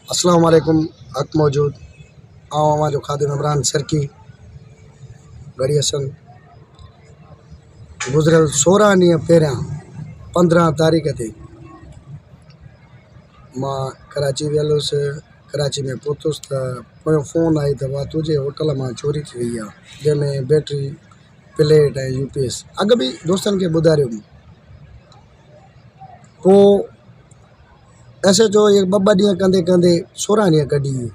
अस्सलाम वालेकुम। हक़ मौजूद आवां जो खादिम इमरान सरकी गड़ी हसन गुज़रियल 16 ॾींहं पहिरियां 15 तारीख़ ते मां कराची वियल हुउसि। कराची में पहुतुसि त पोयों फ़ोन आई त भाउ तुंहिंजे होटल मां चोरी थी वई आहे, जंहिंमें बैटरी प्लेट ऐं UPS अॻु बि दोस्तनि खे ॿुधारियो। पोइ SHO ये ॿ ॾींहं कंदे कंदे 16 ॾींहं कढी वियो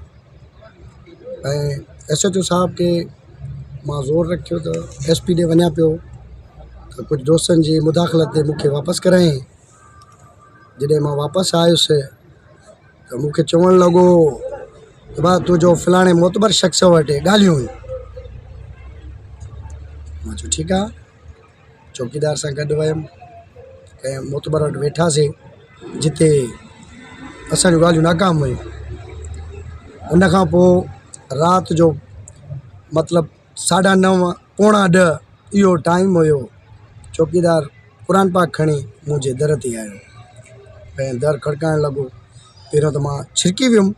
ऐं SHO साहब के मां ज़ोर रखियो त SP ॾे वञा पियो त कुझु दोस्तनि जी मुदाख़लत ते मूंखे वापसि करायईं। जॾहिं मां वापसि आयुसि त मूंखे चवणु लॻो त भाउ तुंहिंजो फलाणे मोतबर शख़्स वटि ॻाल्हियूं हुयूं। मां चयो ठीकु आहे, चौकीदार सां गॾु वियुमि, कंहिं मोतबर वटि वेठासीं जिते असांजूं ॻाल्हियूं नाकाम हुयूं। उन खां पोइ राति जो मतिलबु 9:30 पौणा 10 इहो टाइम हुयो। चौकीदार क़ुर पाक खणी मुंहिंजे दर ते आयो ऐं दर खड़काइण लॻो। पहिरियों त मां छिरकी वियुमि।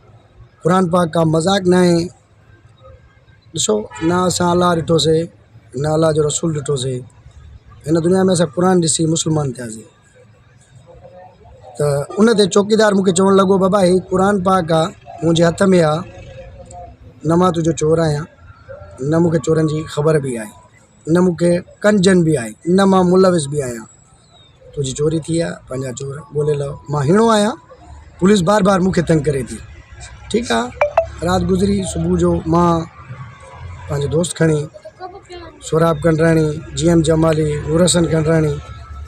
क़ुर पाक का मज़ाक न आहे। ॾिसो, न असां अलाह ॾिठोसीं, न अलाह जो रसूल ॾिठोसीं। हिन दुनिया में असां क़ुर ॾिसी मुस्लमान थियासीं। त उन ते चौकीदार मूंखे चवणु लॻो बाबा ही क़ुर पाक आहे, मुंहिंजे हथ में आहे, न मां तुंहिंजो चोर आहियां, न मूंखे चोरनि जी ख़बर बि आहे, न मूंखे कंजन बि आहे, न मां मुलविस बि आहियां। तुंहिंजी चोरी थी आहे, पंहिंजा चोर ॻोल्हे लाओ। मां हीणो आहियां, पुलिस बार बार मूंखे तंग करे थी। ठीकु आहे, राति गुज़री। सुबुह जो मां पंहिंजे दोस्त खणी सोराब कंडराणी, GM जमाली, नूरहसन कंडराणी,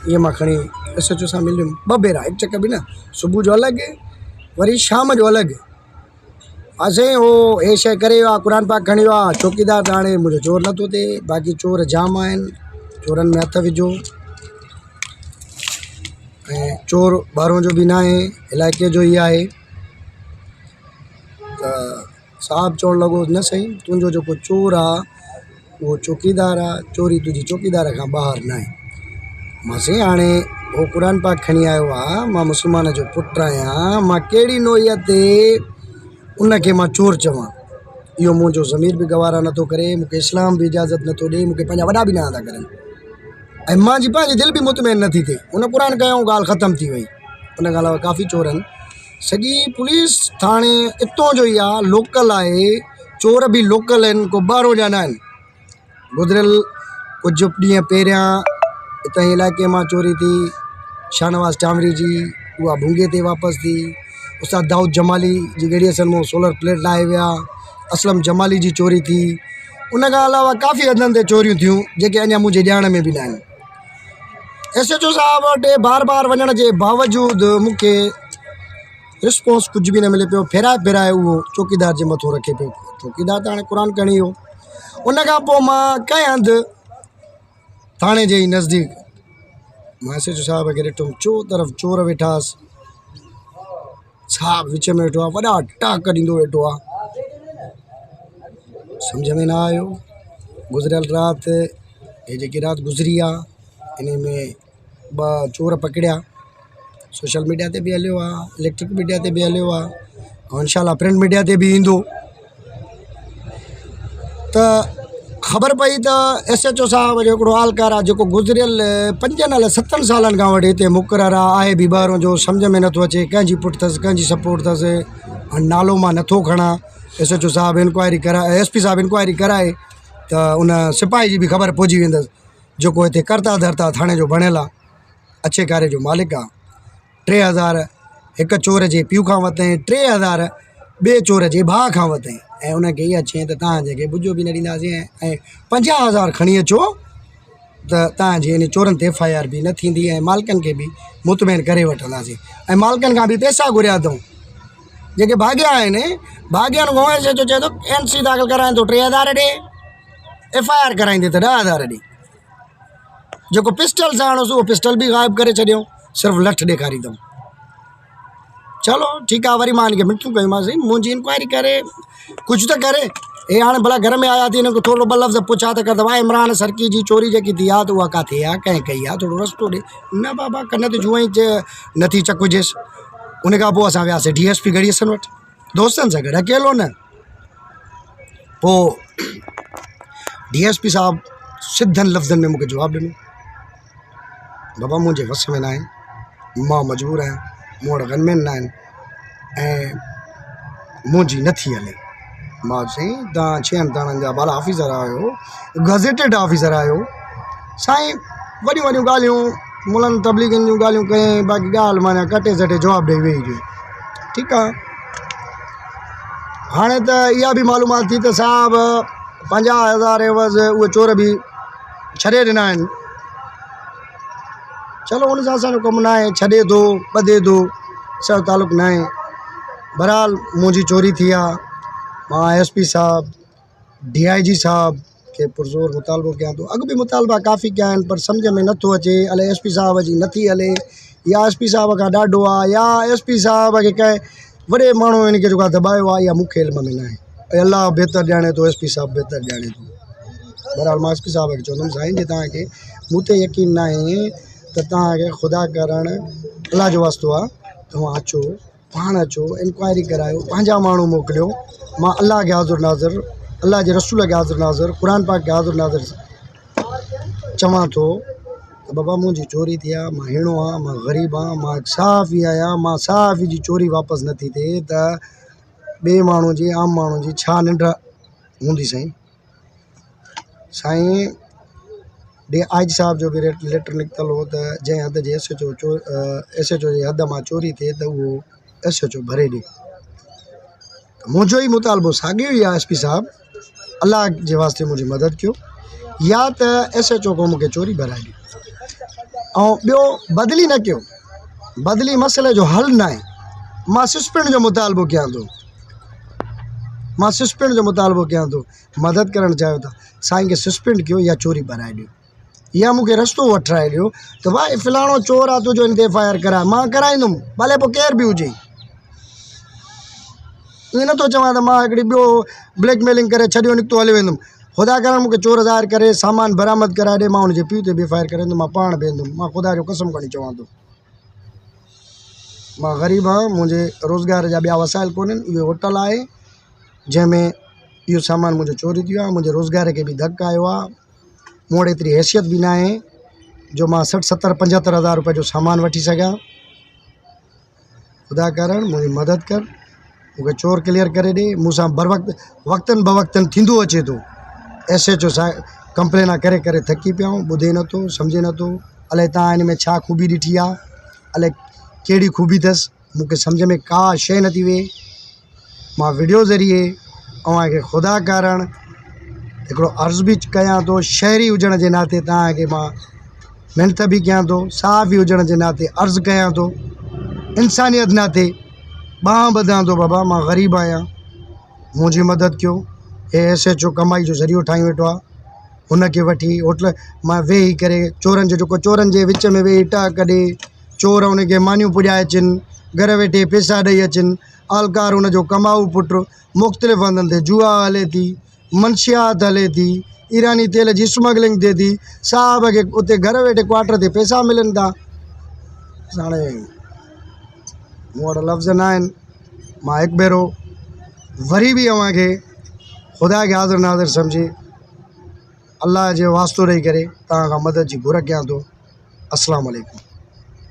इहे मां खणी SHO सां मिलियुमि 2 भेरा, हिकु चकर बि न। सुबुह जो अलॻि, वरी शाम जो अलॻि। असां हो हे शइ करे वियो आहे, क़ुर पाक खणी वियो आहे। चौकीदार त हाणे मुंहिंजो चोर नथो थिए, बाक़ी चोर जाम आहिनि, चोरनि में हथ विझो। ऐं चोर ॿाहिरों जो बि न आहे, इलाइक़े जो ई आहे। त साहब चवणु लॻो न सही, तुंहिंजो जेको चोर आहे उहो चौकीदार आहे, चोरी तुंहिंजी चौकीदार खां ॿाहिरि न आहे। मां साईं हाणे उहो क़ुर पाक खणी आयो आहे, मां मुस्लमान जो पुटु आहियां, मां कहिड़ी नोईअ ते उनखे मां चोर चवां? इहो मुंहिंजो ज़मीर बि गवारा नथो करे, मूंखे इस्लाम बि इजाज़त नथो ॾिए, मूंखे पंहिंजा वॾा बि न था करनि ऐं मुंहिंजी पंहिंजी दिलि बि मुतमइन नथी थिए। उन क़ुर कयूं, ॻाल्हि ख़तमु थी वई। उन खां अलावा काफ़ी चोर आहिनि। सॼी पुलिस थाणे इतां जो ई आहे, लोकल आहे। चोर बि लोकल आहिनि, को ॿाहिरों जा न आहिनि। गुज़रियल कुझु ॾींहं पहिरियां हितां इलाइक़े मां चोरी थी। शाहनवाज़ टामरी जी उहा भूंगे ते वापसि थी। उस्ताद दाऊद जमाली जी गेड़ी असन में सोलर प्लेट लाहे विया। असलम जमाली जी चोरी थी। उन खां अलावा काफ़ी हंधनि ते चोरियूं थियूं जेके अञा मुंहिंजे ॼाण में बि न आहिनि। SHO साहब वटि बार बार वञण जे बावजूदि मूंखे रिस्पॉन्स कुझु बि न मिले पियो। फेराए फेराए उहो चौकीदार जे मथां रखे पियो। चौकीदार त हाणे क़ुर खणी वियो। उन खां पोइ मां कंहिं हंधि थाणे जे ई नज़दीक मां SHO साहब खे ॾिठुमि, चो तरफ़ चोर वेठासि। साहब विच में वेठो आहे, वॾा टाक ॾींदो वेठो आहे। सम्झ में न आयो। गुज़रियल राति, हे जेकी राति गुज़री आहे, इन में 2 चोर पकड़िया। सोशल मीडिया ते बि हलियो आहे, इलेक्ट्रिक मीडिया ते बि हलियो आहे, ऐं इंशाल्लाह प्रिंट मीडिया ते बि ईंदो। त ख़बर पई त SHO साहब जो हिकिड़ो आलकार आहे जेको गुज़रियल 5 न 7 सालनि खां वठी हिते मुक़ररु आहे बि ॿाहिरों जो। सम्झ में नथो अचे कंहिंजी पुठि अथसि, कंहिंजी सपोर्ट अथसि। नालो मां नथो खणा। SHO साहब इंक्वायरी कराए, SP साहब इंक्वायरी कराए त उन सिपाही जी बि ख़बर पहुची वेंदसि जेको हिते करता धरता थाणे जो बणियल आहे, अच्छे कारे जो मालिक आहे। 3000 हिकु चोर जे पीउ खां वरितईं, 3000 ॿिए चोर जे भाउ खां वरितईं ऐं उनखे इहा चयईं त तव्हां जेके बुझो बि न ॾींदासीं ऐं 50,000 खणी अचो त तव्हांजी इन चोरनि ते FIR बि न थींदी ऐं मालिकनि खे बि मुतमइन करे वठंदासीं। ऐं मालिकनि खां बि पैसा घुरिया अथऊं। जेके भाॻिया आहिनि, भाॻियनि खां SHO चए थो NC दाख़िल कराइनि थो 3000 ॾे, FIR कराईंदे त 10,000 ॾे। जेको पिस्टल सां आणोसि उहो पिस्टल बि ग़ाइबु करे छॾियो, सिर्फ़ु लठ ॾेखारींदुमि। चलो ठीकु आहे, वरी मां हिनखे मिठियूं कयूंमांसि, मुंहिंजी इंक्वायरी करे कुझु त करे। हे हाणे भला घर में आया थी, हिन खां थोरो 2 लफ़्ज़ पुछा त कर, भाई इमरान सरकी जी चोरी जेकी थी आहे त उहा किथे आहे, कंहिं कई आहे, थोरो रस्तो ॾे। न बाबा, कन ते जूअं ई नथी चक विझेसि। उन खां पोइ असां वियासीं DSP गड़ी हसन वटि। दोस्तनि सां गॾु, अकेलो न। पोइ DSP साहब सिद्धनि लफ़्ज़नि में मूंखे जवाबु ॾिनो, बाबा मुंहिंजे वस में न आहे, मां मजबूर आहियां, मूं वटि गनमैन न आहिनि ऐं मुंहिंजी नथी हले। मां साईं तव्हां 6 थाणनि जा बाला ऑफिसर आहियो, गज़ेटेड ऑफिसर आहियो, साईं वॾियूं वॾियूं ॻाल्हियूं मुलनि तबलीगनि जूं ॻाल्हियूं कयईं, बाक़ी ॻाल्हि माना कटे सटे जवाबु ॾेई वेही रहियो। ठीकु आहे, हाणे त इहा बि मालूमात थी त साहब 50,000 एवज़ उहे चोर बि छॾे ॾिना आहिनि। चलो हुन सां असांजो कमु न आहे, छॾे थो ॿधे थो, असांजो तालुक़ु न आहे। बहरहाल मुंहिंजी चोरी थी आहे, मां SP साहब DIG साहब खे पुरज़ोर मुतालबो कयां थो। अॻु बि मुतालबा काफ़ी कया आहिनि पर सम्झ में नथो अचे, अलाए SP साहब जी नथी हले या SP साहब खां ॾाढो आहे या SP साहब खे कंहिं वॾे माण्हू इन खे जेको दॿायो आहे, या मूंखे इल्म में न आहे। अल्लाह बहितर ॼाणे थो, SP साहब बहितर ॼाणे थो। बहरहाल मां SP साहब खे चवंदुमि, साईं जे तव्हांखे मूं ते यकीन न आहे त तव्हांखे ख़ुदा करणु अलाह जो वास्तो आहे, तव्हां अचो, पाण अचो, इंक्वायरी करायो, पंहिंजा माण्हू मोकिलियो। मां अलाह खे हाज़ुर नाज़िर, अलाह जे रसूल खे हाज़ुर नाज़िर, क़ुर पाक खे हाज़ुर नाज़िर चवां थो त बाबा मुंहिंजी चोरी थी आहे, मां हिणो आहियां, मां ग़रीब आहियां, मां साफ़ ई आहियां, मां साफ़ ई जी चोरी वापसि नथी थिए त ॿिए माण्हू जी, आम माण्हू जी छा निंड हूंदी साईं। साईं DIG साहब जो बि लेटर निकितल हो त जंहिं हद जे SHO जे हद मां चोरी थिए त उहो SHO भरे ॾे। मुंहिंजो ई मुतालबो साॻियो ई आहे, SP साहब अलाह जे वास्ते मुंहिंजी मदद कयो, या त SHO को मूंखे चोरी भराए ॾियो। ऐं ॿियो बदिली न कयो, बदिली मसइले जो हल न आहे। मां सस्पेंड जो मुतालबो कयां थो, मां सस्पेंड जो मुतालबो कयां थो। मदद करणु चाहियो था, साईं खे सस्पेंड कयो या चोरी भराए ॾियो, या मूंखे रस्तो वठाए ॾियो त भाई फ़लाणो चोर आहे, तुंहिंजो इन ते FIR कराए, मां कराईंदुमि, भले पोइ केर बि हुजे। ईअं नथो चवां त मां हिकिड़ी ॿियो ब्लैकमेलिंग करे छॾियो निकितो हली वेंदुमि। ख़ुदा करणु मूंखे चोर ज़ाहिर करे सामान बरामद कराए ॾे, मां हुनजे पीउ ते बि FIR कराईंदुमि, मां पाण बीहंदुमि। मां ख़ुदा जो कसम खणी चवां थो, मां ग़रीब आहियां, मुंहिंजे रोज़गार जा ॿिया वसाइल कोन्हनि। इहो होटल आहे जंहिंमें इहो सामान मुंहिंजो चोरी थी वियो आहे, मुंहिंजे रोज़गार खे बि धकु आयो आहे। मूं वटि एतिरी हैसियत बि न आहे जो मां 60, 70, 75 हज़ार रुपए जो सामान वठी सघां। ख़ुदा करणु मुंहिंजी मदद कर, मूंखे चोर क्लियर करे ॾे। मूंसां बर वक़्तनि बवक़्तनि थींदो अचे थो, SHO सां कंप्लेना करे करे थकी पिया आहियूं, ॿुधे नथो, सम्झे नथो। अलाए तव्हां हिन में छा ख़ूबी ॾिठी आहे, अलाए कहिड़ी ख़ूबी अथसि, मूंखे सम्झ में का शइ नथी वेहे। मां वीडियो ज़रिए अव्हांखे ख़ुदा करणु हिकिड़ो अर्ज़ु बि कयां थो, शहरी हुजण जे नाते तव्हांखे मां महिनत बि कयां थो, साफ़ ई हुजण जे नाते अर्ज़ु कयां थो, इंसानियत नाते ॿांह ॿधां थो, बाबा मां ग़रीब आहियां, मुंहिंजी मदद कयो। हे SHO कमाई जो ज़रियो ठाही वेठो आहे, हुनखे वठी होटल मां वेही करे चोरनि जो जेको चोरनि जे विच में वेही टा कढे, चोर हुनखे मानियूं पुॼाए अचनि, घर वेठे पैसा ॾेई अचनि, अलकार हुनजो कमाऊ पुट। मुख़्तलिफ़ हंधनि ते जुआ हले थी, मंशियात हले थी, ईरानी तेल जी स्मगलिंग थिए थी, साहब खे उते घर वेठे क्वार्टर ते पैसा मिलनि था। हाणे मूं वटि लफ़्ज़ न आहिनि, मां हिकु भेरो वरी बि अव्हांखे ख़ुदा खे हाज़िर नाज़िर सम्झी अल्लाह जो वास्तो ॾेई करे तव्हां खां मदद जी घुर कयां थो। अस्सलामु अलैकुम।